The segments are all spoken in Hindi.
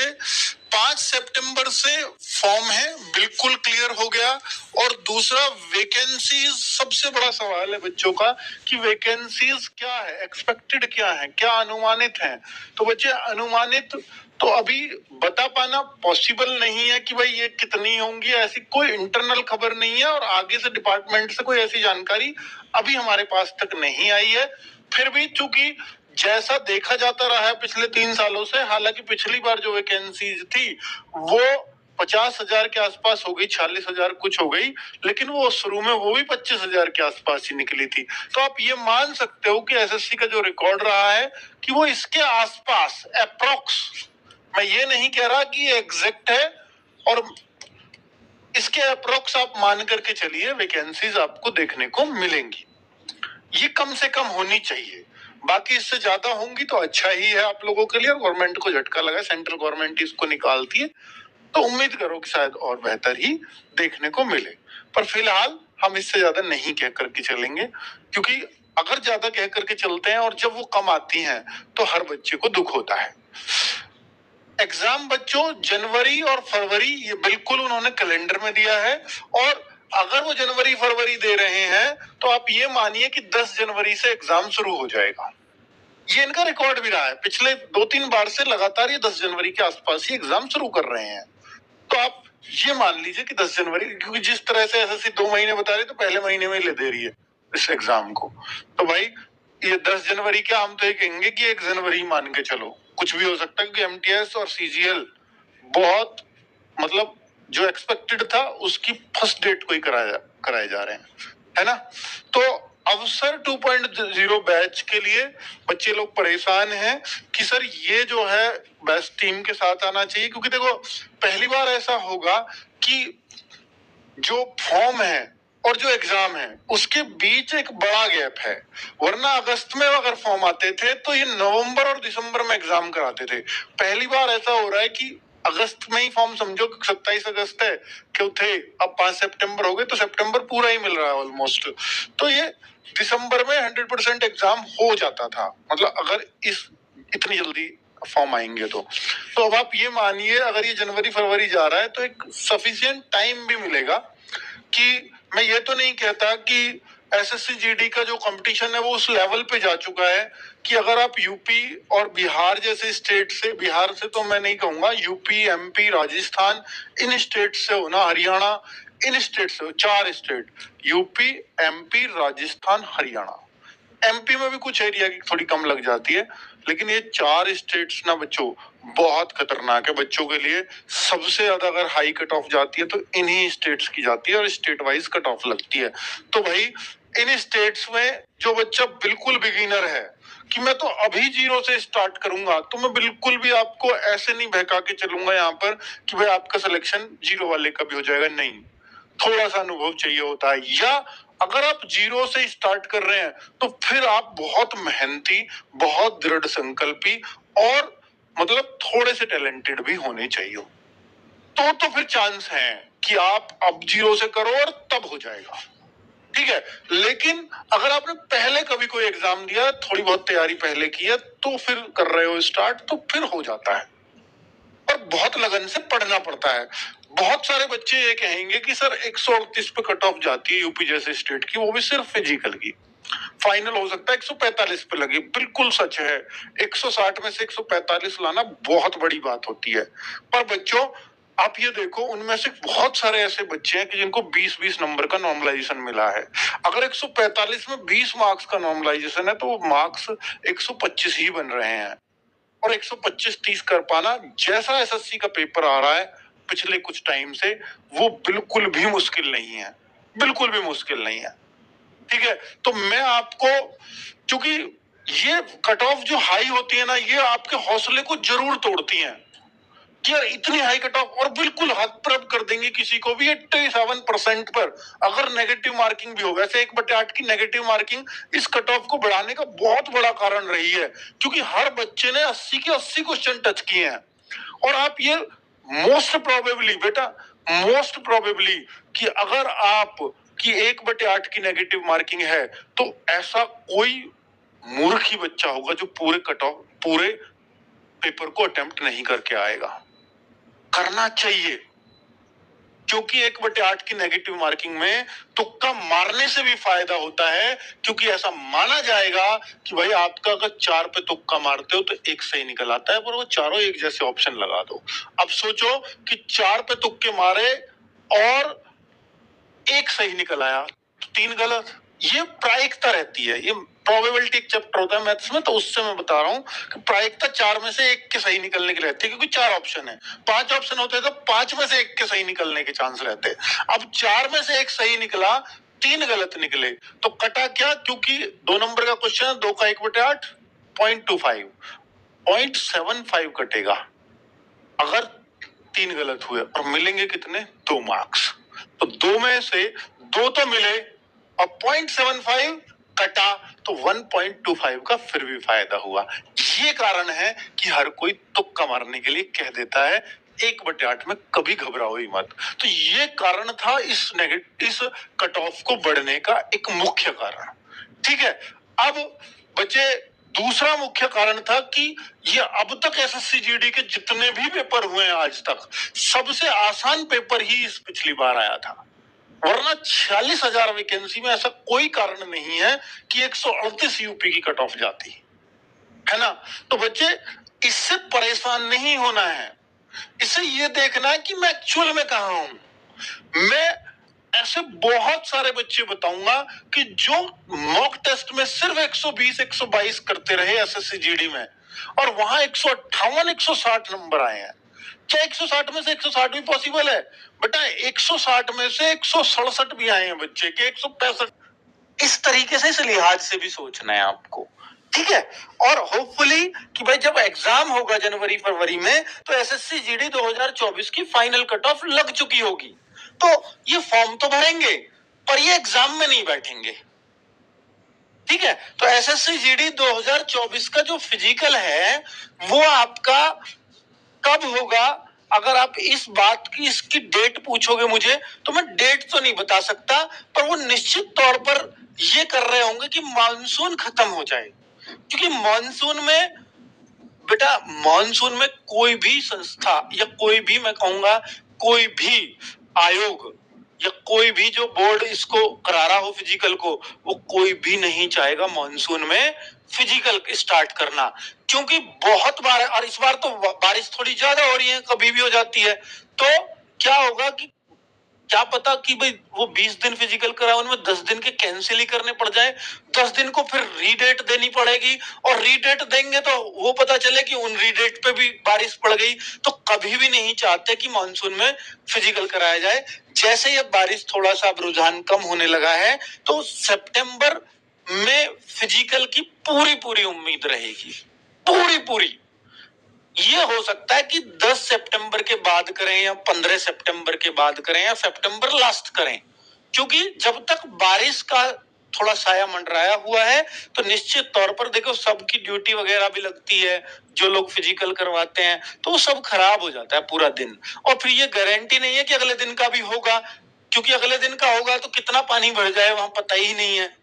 बच्चे 5 सितंबर से फॉर्म है, बिल्कुल क्लियर हो गया। और दूसरा वैकेंसीज, सबसे बड़ा सवाल है बच्चों का कि वैकेंसीज क्या है, एक्सपेक्टेड क्या है, क्या अनुमानित है। तो बच्चे अनुमानित तो अभी बता पाना पॉसिबल नहीं है कि भाई ये कितनी होंगी, ऐसी कोई इंटरनल खबर नहीं है और आगे से डिपार्टमेंट से कोई ऐसी जानकारी अभी हमारे पास तक नहीं आई है। फिर भी चूंकि जैसा देखा जाता रहा है पिछले 3 सालों से, हालांकि पिछली बार जो वैकेंसीज थी वो 50,000 के आसपास हो गई, 46,000 कुछ हो गई, लेकिन वो शुरू में वो भी 25,000 के आसपास ही निकली थी। तो आप ये मान सकते हो कि एसएससी का जो रिकॉर्ड रहा है कि वो इसके आसपास अप्रोक्स, मैं ये नहीं कह रहा कि ये एग्जैक्ट है, और इसके अप्रोक्स आप मान करके चलिए वैकेंसीज आपको देखने को मिलेंगी। ये कम से कम होनी चाहिए, बाकी इससे ज्यादा होंगी तो अच्छा ही है आप लोगों के लिए। गवर्नमेंट को झटका लगा, सेंट्रल गवर्नमेंट इसको निकालती है, तो उम्मीद करो कि शायद और बेहतर ही देखने को मिले। पर फिलहाल हम इससे ज्यादा नहीं कह करके चलेंगे, क्योंकि अगर ज्यादा कह करके चलते हैं और जब वो कम आती हैं तो हर बच्चे को दुख होता है। एग्जाम बच्चों जनवरी और फरवरी, ये बिल्कुल उन्होंने कैलेंडर में दिया है, और अगर वो जनवरी फरवरी दे रहे हैं तो आप ये मानिए कि 10 जनवरी से एग्जाम शुरू हो जाएगा। ये इनका रिकॉर्ड भी रहा है, पिछले 2-3 बार से लगातार ये 10 जनवरी के आसपास ही एग्जाम शुरू कर रहे हैं। तो आप ये मान लीजिए कि 10 जनवरी, क्योंकि जिस तरह से एसएससी 2 महीने बता रही है तो पहले महीने में ले दे रही है इस एग्जाम को, तो भाई ये 10 जनवरी क्या, हम तो ये कहेंगे कि 1 जनवरी मान के चलो, कुछ भी हो सकता है, क्योंकि एमटीएस और सीजीएल बहुत, मतलब जो एक्सपेक्टेड था उसकी फर्स्ट डेट को ही कराए जा रहे हैं, है ना। तो अवसर 2.0 बैच के लिए बच्चे लोग परेशान हैं कि सर ये जो है बेस्ट टीम के साथ आना चाहिए, क्योंकि देखो पहली बार ऐसा होगा कि जो फॉर्म है और जो एग्जाम है उसके बीच एक बड़ा गैप है। वरना अगस्त में अगर फॉर्म आते थे तो ये नवंबर और दिसंबर में एग्जाम कराते थे। पहली बार ऐसा हो रहा है कि अगस्त में ही फॉर्म, समझो 27 अगस्त है, क्यों थे, अब 5 सितंबर हो गए तो सितंबर पूरा ही मिल रहा है ऑलमोस्ट। तो ये दिसंबर में 100% एग्जाम हो जाता था, मतलब अगर इतनी जल्दी फॉर्म आएंगे तो अब आप ये मानिए अगर ये जनवरी फरवरी जा रहा है तो एक सफिशिएंट टाइम भी मिलेगा। कि मैं ये तो नहीं कहता कि एसएससी जीडी का जो कंपटीशन है वो उस लेवल पे जा चुका है कि अगर आप यूपी और बिहार जैसे स्टेट से, बिहार से तो मैं नहीं कहूंगा, यूपी एमपी राजस्थान इन स्टेट से हो ना, हरियाणा, इन स्टेट से हो, 4 state, UP MP Rajasthan Haryana, MP में भी कुछ एरिया की थोड़ी कम लग जाती है, लेकिन ये 4 स्टेट्स ना बच्चों बहुत खतरनाक है बच्चों के लिए। सबसे ज्यादा अगर हाई कट ऑफ जाती है तो इन्हीं स्टेट्स की जाती है और स्टेट वाइज कट ऑफ लगती है। तो भाई इन स्टेट्स में जो बच्चा बिल्कुल बिगिनर है कि मैं तो अभी 0 से स्टार्ट करूंगा, तो मैं बिल्कुल भी आपको ऐसे नहीं बहका के चलूंगा यहाँ पर कि भाई आपका सिलेक्शन 0 वाले का भी हो जाएगा, नहीं, थोड़ा सा अनुभव चाहिए होता है। या अगर आप 0 से स्टार्ट कर रहे हैं तो फिर आप बहुत मेहनती, बहुत दृढ़ संकल्पी और मतलब थोड़े से टैलेंटेड भी होने चाहिए, तो फिर चांस है कि आप अब 0 से करो और तब हो जाएगा, ठीक है। लेकिन अगर आपने पहले कभी कोई एग्जाम दिया, थोड़ी बहुत तैयारी पहले की है, तो फिर कर रहे हो स्टार्ट, तो फिर हो जाता है, पर बहुत लगन से पढ़ना पड़ता है। बहुत सारे बच्चे ये कहेंगे कि सर 138 पे कट ऑफ जाती है यूपी जैसे स्टेट की, वो भी सिर्फ फिजिकल की, फाइनल हो सकता है 145 पे लगे, बिल्कुल सच है। 160 में से 145 लाना बहुत बड़ी बात होती है। पर बच्चों आप ये देखो, उनमें से बहुत सारे ऐसे बच्चे हैं कि जिनको 20-20 नंबर का नॉर्मलाइजेशन मिला है। अगर 145 में 20 मार्क्स का नॉर्मलाइजेशन है तो मार्क्स 125 ही बन रहे हैं, और 125-30 कर पाना जैसा एसएससी का पेपर आ रहा है पिछले कुछ टाइम से, वो बिल्कुल भी मुश्किल नहीं है, बिल्कुल भी मुश्किल नहीं है, ठीक है। तो मैं आपको, क्योंकि ये कट ऑफ जो हाई होती है ना, ये आपके हौसले को जरूर तोड़ती हैं कि यार इतनी हाई कट ऑफ, और बिल्कुल हद प्रभ कर देंगे किसी को भी 87% पर अगर नेगेटिव मार्किंग भी हो। वैसे 1/8 की नेगेटिव मार्किंग इस कट ऑफ को बढ़ाने का बहुत बड़ा कारण रही है, क्योंकि हर बच्चे ने 80 के 80 क्वेश्चन टच किए हैं। और आप ये मोस्ट प्रोबेबली बेटा, मोस्ट प्रोबेबली कि अगर आप की 1/8 की नेगेटिव मार्किंग है तो ऐसा कोई मूर्ख ही बच्चा होगा जो पूरे कट ऑफ, पूरे पेपर को अटेम्प्ट नहीं करके आएगा। करना चाहिए, क्योंकि 1/8 की नेगेटिव मार्किंग में तुक्का मारने से भी फायदा होता है, क्योंकि ऐसा माना जाएगा कि भाई आपका अगर 4 पे तुक्का मारते हो तो 1 सही निकल आता है, पर वो चारों एक जैसे ऑप्शन लगा दो। अब सोचो कि 4 पे तुक्के मारे और 1 सही निकल आया तो 3 गलत। ये प्रायिकता रहती है, ये प्रोबेबिलिटी एक चैप्टर होता है मैथ्स में, तो उससे मैं बता रहा हूं कि प्रायिकता 4 में से 1 के सही निकलने की रहती है, क्योंकि 4 ऑप्शन है। 5 ऑप्शन होते तो 5 में से 1 के सही निकलने के चांस रहते। अब 4 में से 1 सही निकला, 3 गलत निकले, तो कटा क्या? क्योंकि 2 नंबर का क्वेश्चन है, 2 का 1/8 0.25 0.75 कटेगा अगर 3 गलत हुए, और मिलेंगे कितने? 2 मार्क्स। तो 2 में से 2 तो मिले और 0.75 कटा, तो 1.25 का फिर भी फायदा हुआ। ये कारण है कि हर कोई तुक्का मारने के लिए कह देता है 1/8 में कभी घबराओ ही मत। तो ये कारण था इस कट ऑफ को बढ़ने का एक मुख्य कारण। ठीक है, अब बचे दूसरा मुख्य कारण था कि ये अब तक एसएससी जीडी के जितने भी पेपर हुए हैं आज तक, सबसे आसान पेपर ही इस पिछली बार आया था। वरना 46,000 वैकेंसी में ऐसा कोई कारण नहीं है कि 138 यूपी की कट ऑफ जाती है ना। तो बच्चे, इससे परेशान नहीं होना है, इससे ये देखना है कि मैं एक्चुअल में कहा हूं। मैं ऐसे बहुत सारे बच्चे बताऊंगा कि जो मॉक टेस्ट में सिर्फ 120 122 करते रहे एसएससी जीडी में, और वहां 158 160 नंबर आए हैं। क्या 160 में से 160 भी पॉसिबल है? बेटा 160 में से 167 भी आए हैं बच्चे के, 165। इस तरीके से, इस लिहाज से भी सोचना है आपको, ठीक है। और होपफुली कि भाई जब एग्जाम होगा जनवरी फरवरी में, तो एसएससी जीडी 2024 की फाइनल कट ऑफ लग चुकी होगी। तो ये फॉर्म तो भरेंगे, पर ये एग्जाम में नहीं बैठेंगे, ठीक है। तो एसएससी जीडी 2024 का जो फिजिकल है वो आपका कब होगा? अगर आप इस बात की, इसकी डेट पूछोगे मुझे, तो मैं डेट तो नहीं बता सकता, पर वो निश्चित तौर पर ये कर रहे होंगे कि मानसून खत्म हो जाए। क्योंकि मानसून में, बेटा मानसून में कोई भी संस्था या कोई भी, मैं कहूंगा कोई भी आयोग या कोई भी जो बोर्ड इसको करा रहा हो फिजिकल को, वो कोई भी नहीं चाहेगा मानसून में फिजिकल स्टार्ट करना। क्योंकि बहुत बार, और इस बार तो बारिश थोड़ी ज्यादा हो रही है, कभी भी हो जाती है, तो क्या होगा कि क्या पता कि भाई वो 20 दिन फिजिकल करा, उनमें 10 दिन के कैंसिल ही करने पड़ जाए, 10 दिन को फिर रीडेट देनी पड़ेगी, और रीडेट देंगे तो वो पता चले कि उन रीडेट पे भी बारिश पड़ गई। तो कभी भी नहीं चाहते कि मानसून में फिजिकल कराया जाए। जैसे ये बारिश थोड़ा सा रुझान कम होने लगा है, तो सितंबर में फिजिकल की पूरी पूरी उम्मीद रहेगी, पूरी पूरी। ये हो सकता है कि 10 सितंबर के बाद करें या 15 सितंबर के बाद करें या सितंबर लास्ट करें, क्योंकि जब तक बारिश का थोड़ा साया मंडराया हुआ है, तो निश्चित तौर पर देखो सबकी ड्यूटी वगैरह भी लगती है, जो लोग फिजिकल करवाते हैं, तो वो सब खराब हो जाता है पूरा दिन। और फिर ये गारंटी नहीं है कि अगले दिन का भी होगा, क्योंकि अगले दिन का होगा तो कितना पानी भर जाए वहां पता ही नहीं है।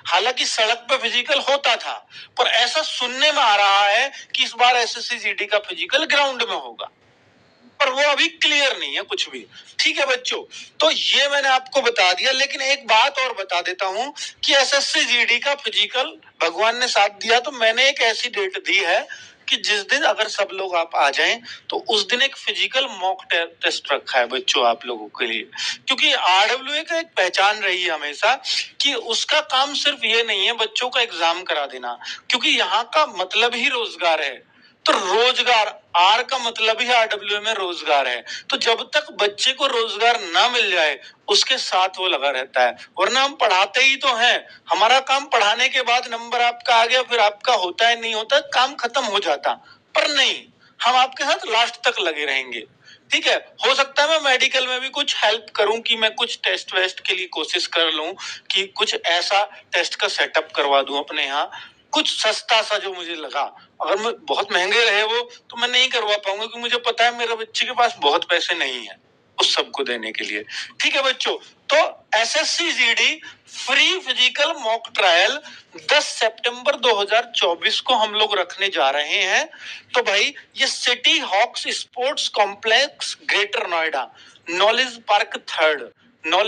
हालांकि सड़क पे फिजिकल होता था, पर ऐसा सुनने में आ रहा है कि इस बार एसएससी जीडी का फिजिकल ग्राउंड में होगा, पर वो अभी क्लियर नहीं है कुछ भी। ठीक है बच्चों, तो ये मैंने आपको बता दिया, लेकिन एक बात और बता देता हूं कि एसएससी जीडी का फिजिकल भगवान ने साथ दिया तो मैंने एक ऐसी डेट दी है कि जिस दिन अगर सब लोग आप आ जाएं, तो उस दिन एक फिजिकल मॉक टेस्ट रखा है बच्चों आप लोगों के लिए। क्योंकि आरडब्ल्यूए का एक पहचान रही है हमेशा कि उसका काम सिर्फ ये नहीं है बच्चों का एग्जाम करा देना, क्योंकि यहाँ का मतलब ही रोजगार है। तो रोजगार, आर का मतलब ही आरडब्ल्यू में रोजगार है। तो जब तक बच्चे को रोजगार ना मिल जाए, उसके साथ वो लगा रहता है। वरना हम पढ़ाते ही तो हैं, हमारा काम पढ़ाने के बाद नंबर आपका आ गया, फिर आपका होता है नहीं होता, काम खत्म हो जाता। पर नहीं, हम आपके साथ लास्ट तक लगे रहेंगे। ठीक है, हो सकता है मैं मेडिकल में भी कुछ हेल्प करूं, कि मैं कुछ टेस्ट वेस्ट के लिए कोशिश कर लूं, कि कुछ ऐसा टेस्ट का सेटअप करवा दूं अपने यहाँ, कुछ सस्ता सा जो मुझे लगा। अगर मैं बहुत महंगे रहे वो, तो मैं नहीं करवा पाऊंगा, क्योंकि मुझे पता है मेरे बच्चे के पास बहुत पैसे नहीं है। उस सबको देने के लिए। ठीक है बच्चों, तो SSC GD free physical mock trial 10 सितंबर 2024 को हम लोग रखने जा रहे हैं। तो भाई ये City Hawks sports complex greater Noida, knowledge park 3rd, knowledge